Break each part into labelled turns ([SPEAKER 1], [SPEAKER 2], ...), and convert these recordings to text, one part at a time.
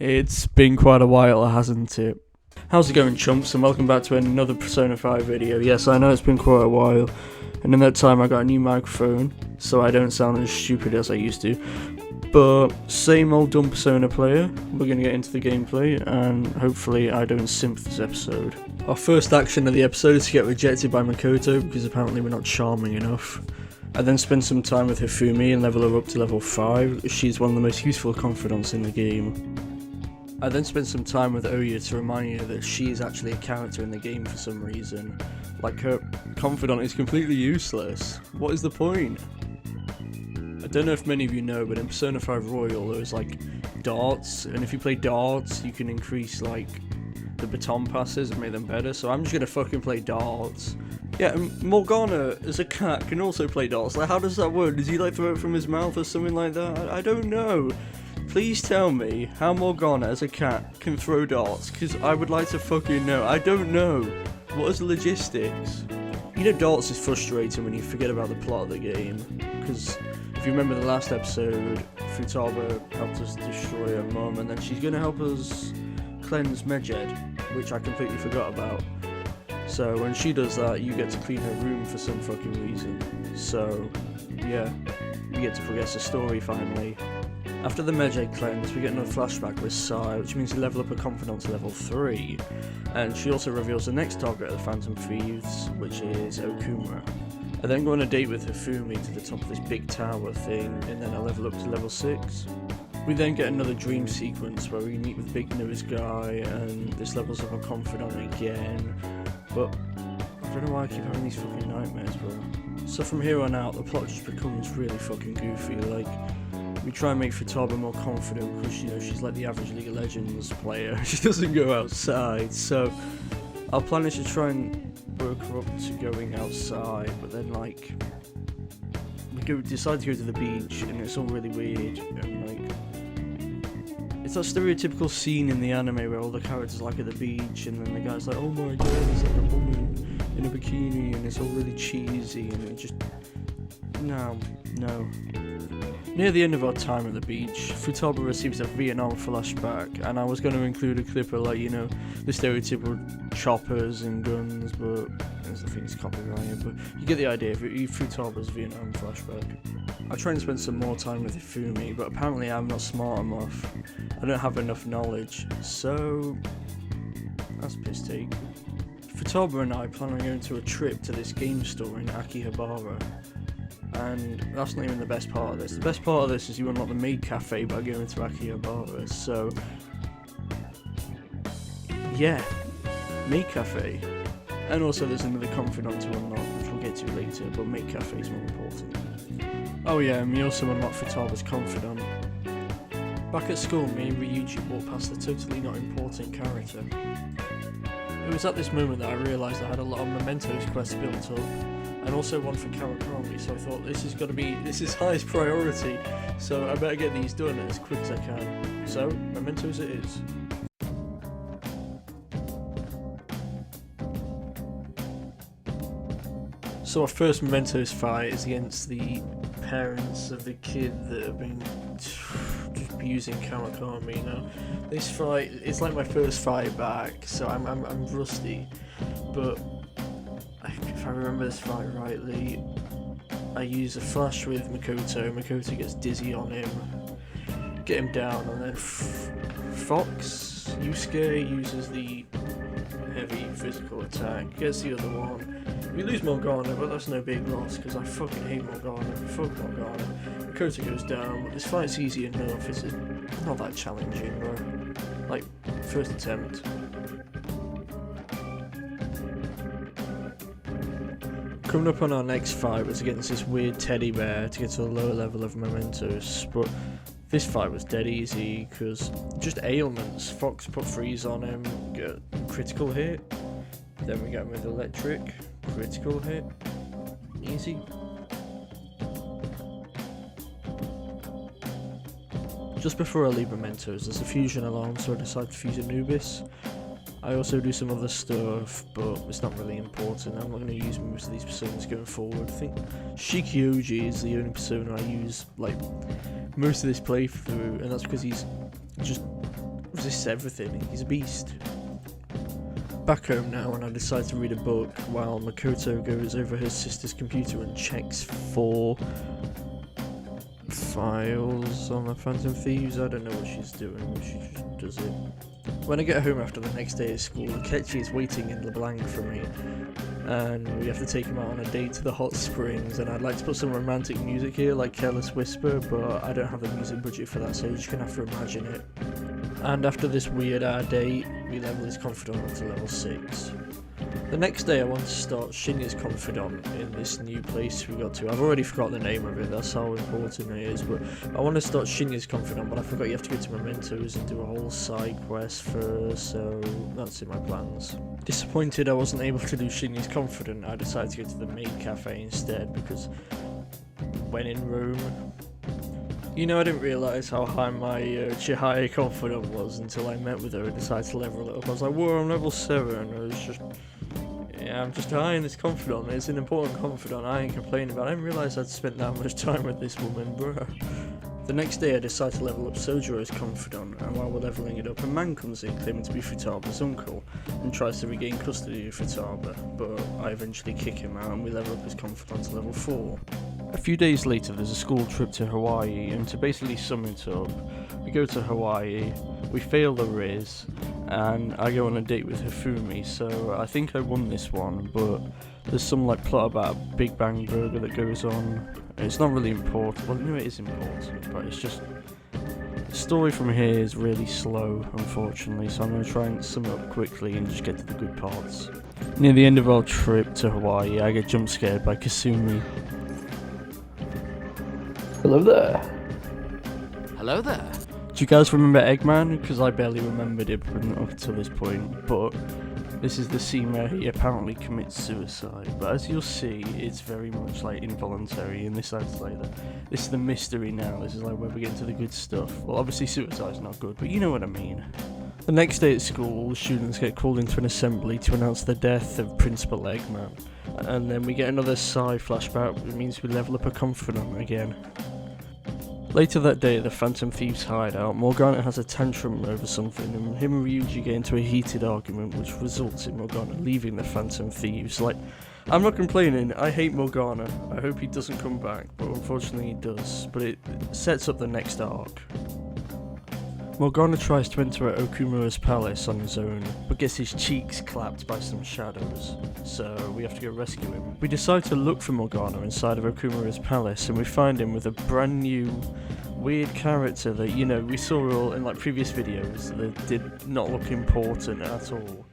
[SPEAKER 1] It's been quite a while, hasn't it? How's it going, chumps, and welcome back to another Persona 5 video. Yes, I know it's been quite a while, and in that time I got a new microphone, so I don't sound as stupid as I used to. But same old dumb Persona player, we're going to get into the gameplay, and hopefully I don't simp this episode. Our first action of the episode is to get rejected by Makoto, because apparently we're not charming enough. I then spend some time with Hifumi and level her up to level 5, she's one of the most useful confidants in the game. I then spent some time with Oya to remind you that she is actually a character in the game for some reason. Like, her confidant is completely useless. What is the point? I don't know if many of you know, but in Persona 5 Royal there's like darts, and if you play darts you can increase like the baton passes and make them better, so I'm just gonna fucking play darts. Yeah, and Morgana as a cat can also play darts. Like, how does that work? Does he like throw it from his mouth or something like that? I don't know. Please tell me how Morgana as a cat can throw darts, because I would like to fucking know. I don't know. What is the logistics? You know, darts is frustrating when you forget about the plot of the game, because if you remember the last episode, Futaba helped us destroy her mum, and then she's going to help us cleanse Medjed, which I completely forgot about. So when she does that, you get to clean her room for some fucking reason. So, yeah, we get to progress the story finally. After the Medjed cleanse, we get another flashback with Sai, which means we level up her confidence to level 3. And she also reveals the next target of the Phantom Thieves, which is Okumura. I then go on a date with Hifumi to the top of this big tower thing, and then I level up to level 6. We then get another dream sequence where we meet with Big Nose Guy, and this levels up our confidant again. But I don't know why I keep having these fucking nightmares, bro. So from here on out, the plot just becomes really fucking goofy. Like, we try and make Futaba more confident because, you know, she's like the average League of Legends player. She doesn't go outside, so our plan is to try and work her up to going outside, but then, like, we decide to go to the beach, and it's all really weird, and, like, it's that stereotypical scene in the anime where all the characters are, like, at the beach, and then the guy's like, oh my god, there's like a woman in a bikini, and it's all really cheesy, and it just, no. Near the end of our time at the beach, Futaba receives a Vietnam flashback, and I was going to include a clip of, like, you know, the stereotypical choppers and guns, but I think it's copyrighted, but you get the idea of Futaba's Vietnam flashback. I try and spend some more time with Hifumi, but apparently I'm not smart enough. I don't have enough knowledge, so that's a piss take. Futaba and I plan on going to a trip to this game store in Akihabara. And that's not even the best part of this. The best part of this is you unlock the maid cafe by going to Akihabara. So, yeah, maid cafe. And also there's another confidant to unlock, which we'll get to later, but maid cafe is more important. Oh yeah, and we also unlock Futaba's confidant. Back at school, me and Ryuji walked past a totally not important character. It was at this moment that I realised I had a lot of Mementos quests built up, and also one for Kawakami, so I thought this is highest priority, so I better get these done as quick as I can. So, Mementos it is. So our first Mementos fight is against the parents of the kid that have been just abusing Kawakami. Now, this fight, it's like my first fight back, so I'm rusty, but if I remember this fight rightly, I use a flash with Makoto. Makoto gets dizzy on him, get him down, and then Fox, Yusuke, uses the heavy physical attack, gets the other one. We lose Morgana, but that's no big loss, because I fucking hate Morgana. Fuck Morgana. Makoto goes down, but this fight's easy enough. It's not that challenging, bro. Like, first attempt. Coming up on our next fight was against this weird teddy bear to get to a lower level of Mementos, but this fight was dead easy because just ailments. Fox put freeze on him, get critical hit, then we get him with electric, critical hit, easy. Just before I leave Mementos, there's a fusion alarm, so I decide to fuse Anubis. I also do some other stuff, but it's not really important. I'm not going to use most of these personas going forward. I think Shikioji is the only persona I use, like, most of this playthrough, and that's because he's just resists everything, he's a beast. Back home now, and I decide to read a book while Makoto goes over her sister's computer and checks for files on the Phantom Thieves. I don't know what she's doing, she just does it. When I get home after the next day at school, Ketchy is waiting in LeBlanc for me, and we have to take him out on a date to the hot springs, and I'd like to put some romantic music here like Careless Whisper, but I don't have the music budget for that, so you're just gonna have to imagine it. And after this weird date, we level his confidant up to level 6. The next day I want to start Shinya's confidant in this new place we got to. I've already forgot the name of it, that's how important it is, but I want to start Shinya's confidant, but I forgot you have to go to Mementos and do a whole side quest first, so that's in my plans. Disappointed I wasn't able to do Shinya's confidant, I decided to go to the maid cafe instead, because when in Rome... You know, I didn't realise how high my Chihaya confidant was until I met with her and decided to level it up. I was like, whoa, I'm level 7, and it was just... Yeah, I'm just high in this confidant. It's an important confidant. I ain't complaining about it. I didn't realise I'd spent that much time with this woman, bruh. The next day I decide to level up Sojiro's confidant, and while we're levelling it up, a man comes in claiming to be Futaba's uncle, and tries to regain custody of Futaba, but I eventually kick him out and we level up his confidant to level 4. A few days later there's a school trip to Hawaii, and to basically sum it up, we go to Hawaii, we fail the Riz, and I go on a date with Hifumi, so I think I won this one, but there's some like plot about a Big Bang Burger that goes on. It's not really important, well no it is important, but it's just, the story from here is really slow unfortunately, so I'm going to try and sum it up quickly and just get to the good parts. Near the end of our trip to Hawaii, I get jump scared by Kasumi.
[SPEAKER 2] Hello there.
[SPEAKER 3] Hello there.
[SPEAKER 1] Do you guys remember Eggman? Because I barely remembered it up to this point, but this is the scene where he apparently commits suicide, but as you'll see, it's very much like involuntary, and this is like this is the mystery now, this is like where we get into the good stuff. Well, obviously suicide's not good, but you know what I mean. The next day at school, students get called into an assembly to announce the death of Principal Eggman, and then we get another Psy flashback, which means we level up a confidant again. Later that day at the Phantom Thieves hideout, Morgana has a tantrum over something, and him and Ryuji get into a heated argument which results in Morgana leaving the Phantom Thieves. Like, I'm not complaining, I hate Morgana, I hope he doesn't come back, but unfortunately he does, but it sets up the next arc. Morgana tries to enter Okumura's palace on his own, but gets his cheeks clapped by some shadows, so we have to go rescue him. We decide to look for Morgana inside of Okumura's palace, and we find him with a brand new, weird character that, you know, we saw all in like previous videos that did not look important at all.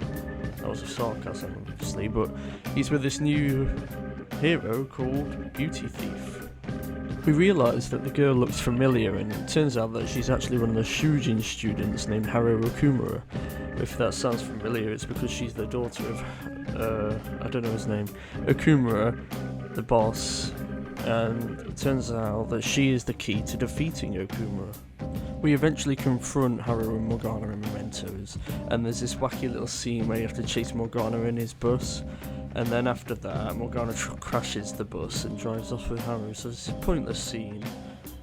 [SPEAKER 1] That was a sarcasm, obviously, but he's with this new hero called Beauty Thief. We realise that the girl looks familiar, and it turns out that she's actually one of the Shujin students named Haru Okumura. If that sounds familiar, it's because she's the daughter of, I don't know his name, Okumura, the boss, and it turns out that she is the key to defeating Okumura. We eventually confront Haru and Morgana in Mementos, and there's this wacky little scene where you have to chase Morgana in his bus. And then after that, Morgana crashes the bus and drives off with Haru, so it's a pointless scene.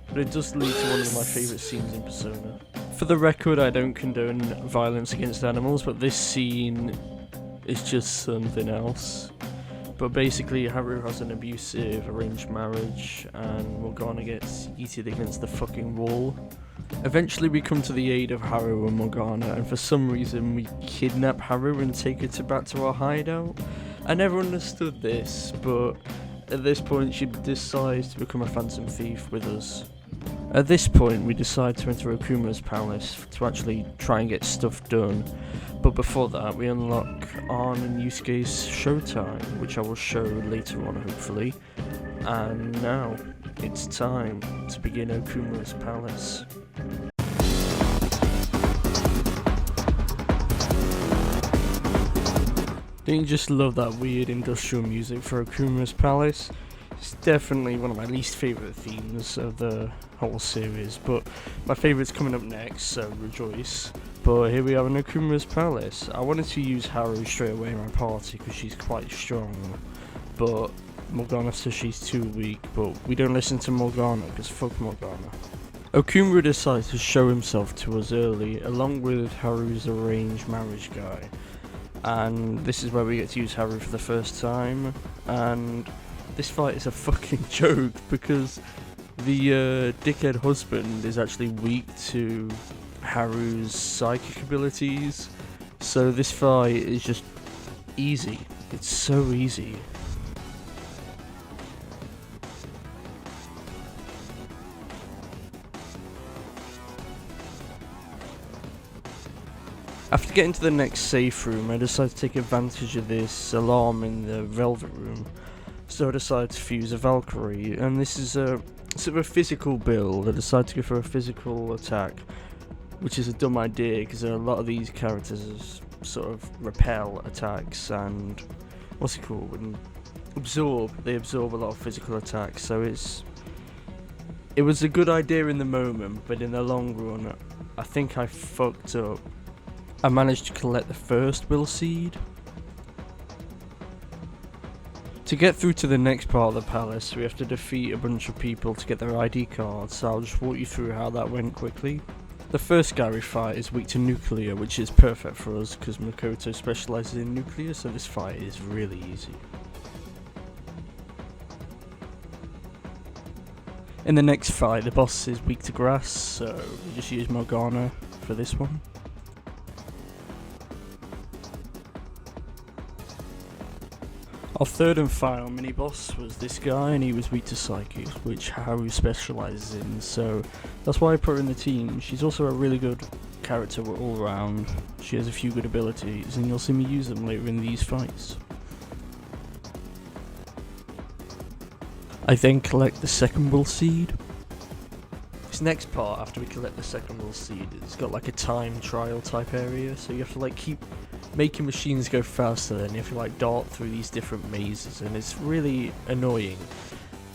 [SPEAKER 1] But it does lead to one of my favourite scenes in Persona. For the record, I don't condone violence against animals, but this scene is just something else. But basically, Haru has an abusive arranged marriage, and Morgana gets yeeted against the fucking wall. Eventually we come to the aid of Haru and Morgana, and for some reason we kidnap Haru and take her back to our hideout. I never understood this, but at this point she decides to become a Phantom Thief with us. At this point we decide to enter Okumura's palace to actually try and get stuff done, but before that we unlock Arn and Yusuke's showtime, which I will show later on hopefully. And now, it's time to begin Okumura's palace. Don't you just love that weird industrial music for Okumura's palace? It's definitely one of my least favourite themes of the whole series, but my favourite's coming up next, so rejoice. But here we are in Okumura's palace. I wanted to use Haru straight away in my party because she's quite strong, but Morgana says she's too weak, but we don't listen to Morgana because fuck Morgana. Okumura decides to show himself to us early, along with Haru's arranged marriage guy. And this is where we get to use Haru for the first time, and this fight is a fucking joke because the dickhead husband is actually weak to Haru's psychic abilities, so this fight is just easy. It's so easy. After getting to the next safe room, I decided to take advantage of this alarm in the Velvet Room, so I decided to fuse a Valkyrie, and this is a sort of a physical build. I decided to go for a physical attack, which is a dumb idea because a lot of these characters sort of repel attacks and what's it called? And they absorb a lot of physical attacks, so it was a good idea in the moment, but in the long run, I think I fucked up. I managed to collect the first will seed. To get through to the next part of the palace, we have to defeat a bunch of people to get their ID cards, so I'll just walk you through how that went quickly. The first guy we fight is weak to nuclear, which is perfect for us because Makoto specialises in nuclear, so this fight is really easy. In the next fight, the boss is weak to grass, so we just use Morgana for this one. Our third and final mini-boss was this guy, and he was weak to psychic, which Haru specialises in, so that's why I put her in the team. She's also a really good character all round. She has a few good abilities, and you'll see me use them later in these fights. I then collect the second will seed. This next part, after we collect the second will seed, it's got like a time trial type area, so you have to like keep making machines go faster, and you have to like dart through these different mazes, and it's really annoying.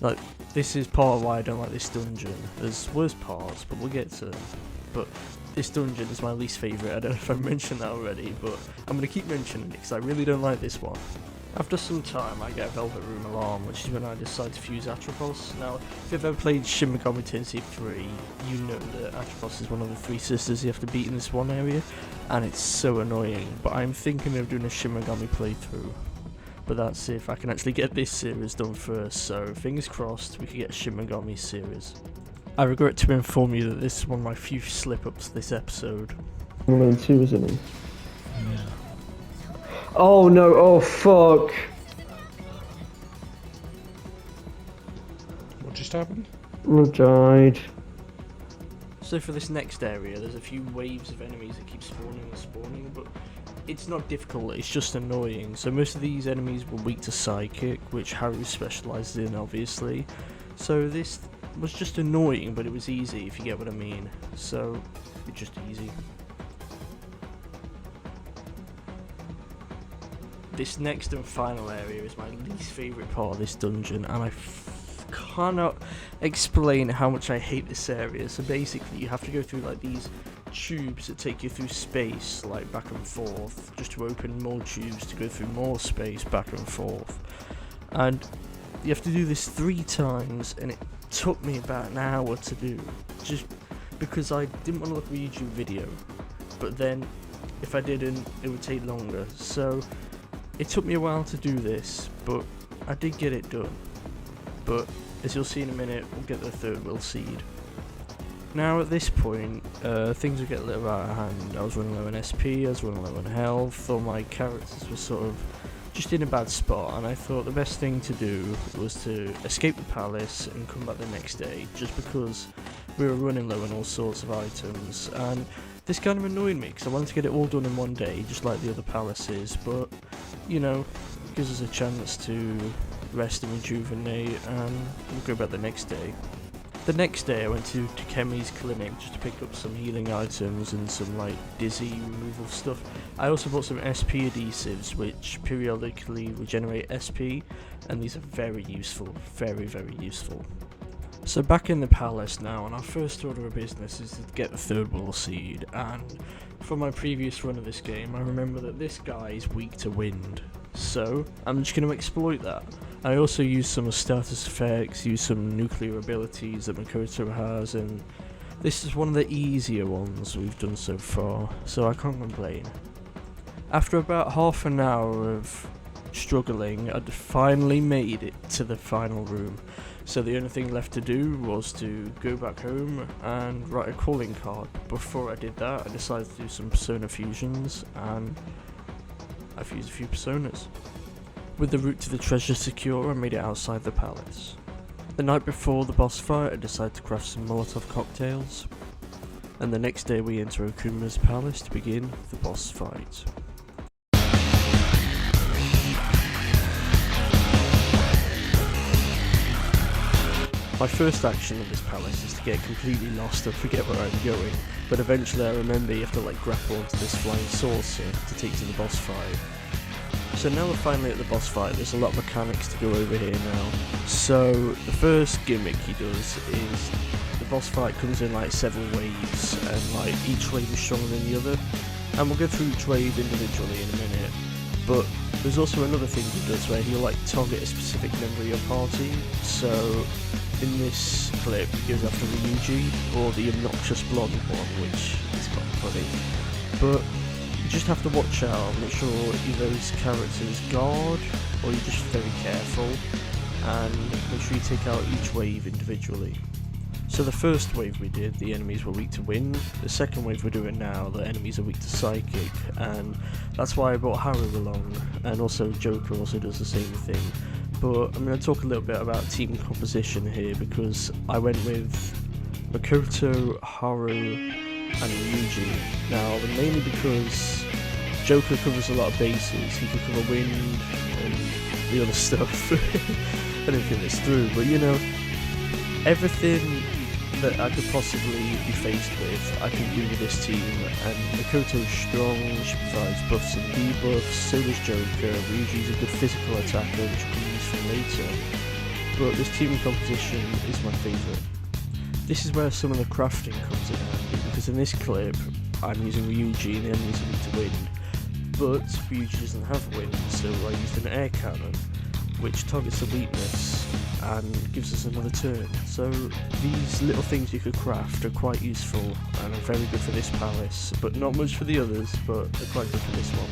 [SPEAKER 1] Like, this is part of why I don't like this dungeon. There's worse parts, but we'll get to them. But this dungeon is my least favourite. I don't know if I've mentioned that already, but I'm going to keep mentioning it because I really don't like this one. After some time, I get a Velvet Room alarm, which is when I decide to fuse Atropos. Now, if you've ever played Shin Megami Tensei 3, you know that Atropos is one of the three sisters you have to beat in this one area, and it's so annoying. But I'm thinking of doing a Shin Megami playthrough, but that's if I can actually get this series done first, so fingers crossed we can get a Shin Megami series. I regret to inform you that this is one of my few slip-ups this episode.
[SPEAKER 2] Only two, isn't it? Yeah. Oh no, oh fuck!
[SPEAKER 4] What just happened?
[SPEAKER 2] I died.
[SPEAKER 1] So for this next area, there's a few waves of enemies that keep spawning and spawning, but it's not difficult, it's just annoying. So most of these enemies were weak to Psychic, which Haru specialises in, obviously. So this was just annoying, but it was easy, if you get what I mean. So, it's just easy. This next and final area is my least favourite part of this dungeon, and I cannot explain how much I hate this area. So basically you have to go through like these tubes that take you through space, like back and forth, just to open more tubes to go through more space back and forth. And you have to do this 3 times, and it took me about an hour to do, just because I didn't want to look at a YouTube video, but then if I didn't, it would take longer. So it took me a while to do this, but I did get it done. But as you'll see in a minute, we'll get the third will seed. Now at this point, things would get a little out of hand. I was running low on SP, I was running low on health, all my characters were sort of just in a bad spot, and I thought the best thing to do was to escape the palace and come back the next day, just because we were running low on all sorts of items. And this kind of annoyed me because I wanted to get it all done in one day, just like the other palaces, but you know, it gives us a chance to rest and rejuvenate, and we'll go back the next day. The next day I went to Takemi's clinic just to pick up some healing items and some like dizzy removal stuff. I also bought some SP adhesives which periodically regenerate SP, and these are very useful, very useful. So back in the palace now, and our first order of business is to get the third will seed, and from my previous run of this game I remember that this guy is weak to wind, so I'm just going to exploit that. I also used some status effects, used some nuclear abilities that Makoto has, and This is one of the easier ones we've done so far, so I can't complain. After about half an hour of struggling, I'd finally made it to the final room. So the only thing left to do was to go back home and write a calling card. Before I did that, I decided to do some persona fusions, and I fused a few personas. With the route to the treasure secure, I made it outside the palace. The night before the boss fight, I decided to craft some Molotov cocktails, and the next day we enter Okuma's palace to begin the boss fight. My first action of this palace is to get completely lost and forget where I'm going, but eventually I remember you have to grapple onto this flying saucer to take to the boss fight. So now we're finally at the boss fight. There's a lot of mechanics to go over here now. So the first gimmick he does is the boss fight comes in several waves, and each wave is stronger than the other, and we'll go through each wave individually in a minute. But there's also another thing he does where he'll target a specific member of your party. So in this clip he goes after Ryuji, or the obnoxious blonde one, which is quite funny. But you just have to watch out, make sure either those characters guard, or you're just very careful, and make sure you take out each wave individually. So the first wave we did, the enemies were weak to wind. The second wave we're doing now, the enemies are weak to psychic, and that's why I brought Haru along, and also Joker also does the same thing. But I'm going to talk a little bit about team composition here, because I went with Makoto, Haru, and Ryuji. Now, mainly because Joker covers a lot of bases. He can cover wind and the other stuff. I don't think it's through, but everything that I could possibly be faced with, I can do with this team. And Makoto's strong, she provides buffs and debuffs, so does Joker. Ryuji's a good physical attacker, which we can use for later. But this team composition is my favourite. This is where some of the crafting comes in handy, because in this clip I'm using Ryuji and the enemies are weak to wind, but Ryuji doesn't have wind, so I used an air cannon, which targets the weakness and gives us another turn. So these little things you could craft are quite useful and are very good for this palace, but not much for the others, but they're quite good for this one.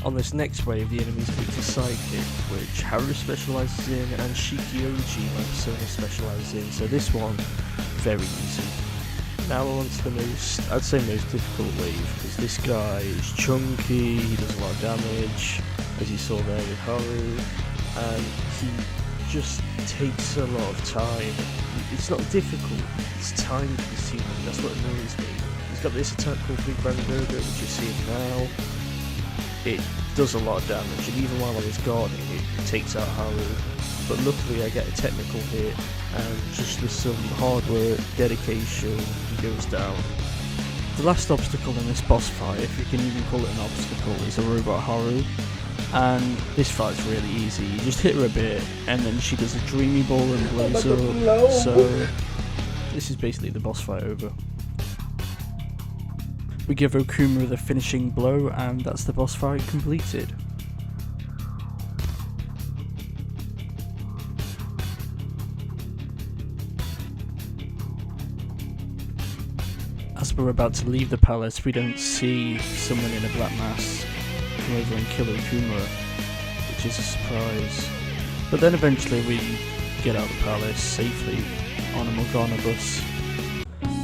[SPEAKER 1] On this next wave, the enemies are weak to psychic, which Haru specialises in, and Shikioji, my persona, specialises in, so this one, very easy. Now we're on to the I'd say most difficult wave, because this guy is chunky, he does a lot of damage, as you saw there with Haru, and he just takes a lot of time. It's not difficult, it's time consuming, that's what annoys me. He's got this attack called Big Bang Burger, which you see now. It does a lot of damage, and even while I was guarding it takes out Haru, but luckily I get a technical hit, and just with some hard work, dedication, he goes down. The last obstacle in this boss fight, if you can even call it an obstacle, is a robot Haru, and this fight's really easy. You just hit her a bit, and then she does a dreamy ball and blows up, so this is basically the boss fight over. We give Okuma the finishing blow, and that's the boss fight completed. As we're about to leave the palace, we don't see someone in a black mask come over and kill Okuma, which is a surprise. But then eventually we get out of the palace safely on a Morgana bus.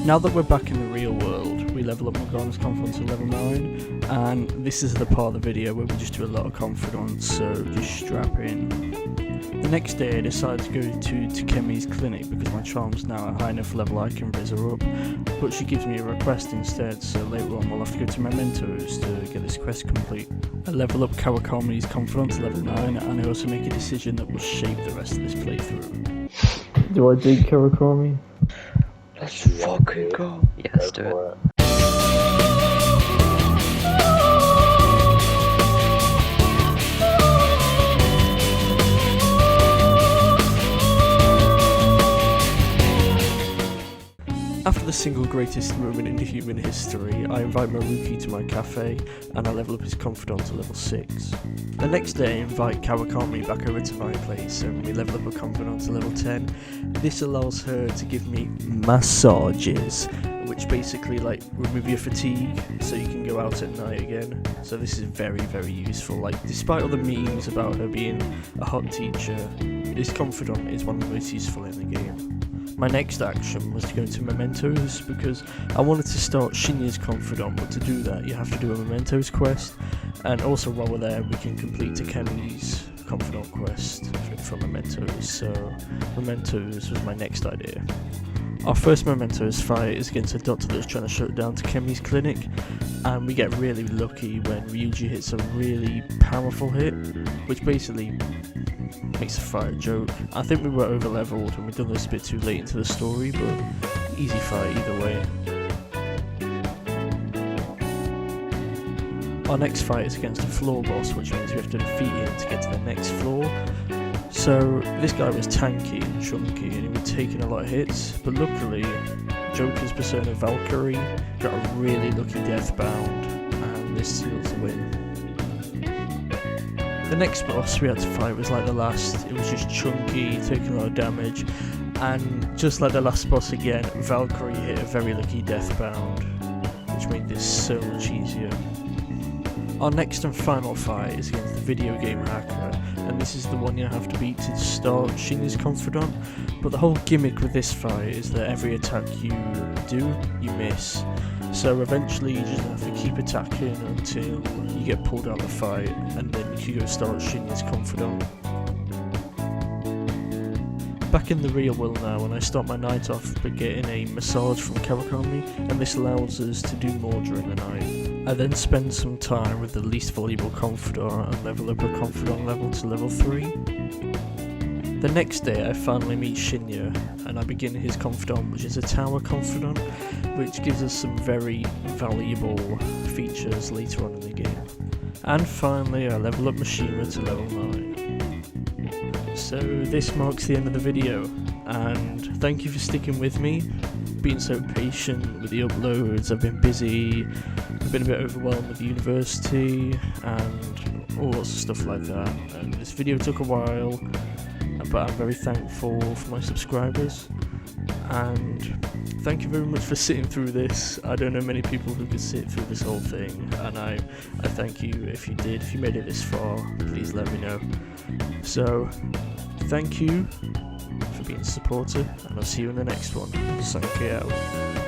[SPEAKER 1] Now that we're back in the real world, we level up Morgana's confidence to level 9, and this is the part of the video where we just do a lot of confidence, so just strap in. The next day I decided to go to Takemi's clinic because my charm's now at high enough level I can rizz her up, but she gives me a request instead, so later on we'll have to go to Mementos to get this quest complete. I level up Kawakami's confidence to level 9, and I also make a decision that will shape the rest of this playthrough.
[SPEAKER 2] Do I dig Kawakami?
[SPEAKER 4] Let's fucking go. Yeah, let's do it.
[SPEAKER 1] After the single greatest moment in human history, I invite Maruki to my cafe, and I level up his confidant to level 6. The next day I invite Kawakami back over to my place, and we level up a confidant to level 10. This allows her to give me massages, which basically like remove your fatigue so you can go out at night again. So this is very, very useful. Like, despite all the memes about her being a hot teacher, this confidant is one of the most useful in the game. My next action was to go into Mementos because I wanted to start Shinya's confidant, but to do that you have to do a Mementos quest, and also while we're there we can complete Takemi's confidant quest from Mementos, so Mementos was my next idea. Our first Mementos fight is against a doctor that's trying to shut down Takemi's clinic, and we get really lucky when Ryuji hits a really powerful hit, which basically makes the fight a joke. I think we were over leveled and we've done this a bit too late into the story, but easy fight either way. Our next fight is against a floor boss, which means we have to defeat him to get to the next floor. So this guy was tanky and chunky and he was taking a lot of hits, but luckily Joker's persona Valkyrie got a really lucky death bound, and this seals the win. The next boss we had to fight was like the last. It was just chunky, taking a lot of damage, and just like the last boss again, Valkyrie hit a very lucky death bound, which made this so much easier. Our next and final fight is against the video game hacker, and this is the one you have to beat to start Shinya's confidant, but the whole gimmick with this fight is that every attack you do, you miss. So eventually you just have to keep attacking until you get pulled out of the fight, and then you can go start Shinya's confidant. Back in the real world now, and I start my night off by getting a massage from Kawakami, and this allows us to do more during the night. I then spend some time with the least valuable confidant and level up a confidant level to level 3. The next day I finally meet Shinya, and I begin his confidant, which is a tower confidant, which gives us some very valuable features later on in the game. And finally I level up Mishima to level 9. So this marks the end of the video, and thank you for sticking with me, being so patient with the uploads. I've been busy, I've been a bit overwhelmed with university and all sorts of stuff like that, and this video took a while, but I'm very thankful for my subscribers, and thank you very much for sitting through this. I don't know many people who could sit through this whole thing, and I thank you if you did. If you made it this far, please let me know. So thank you for being a supporter, and I'll see you in the next one. Thank you out.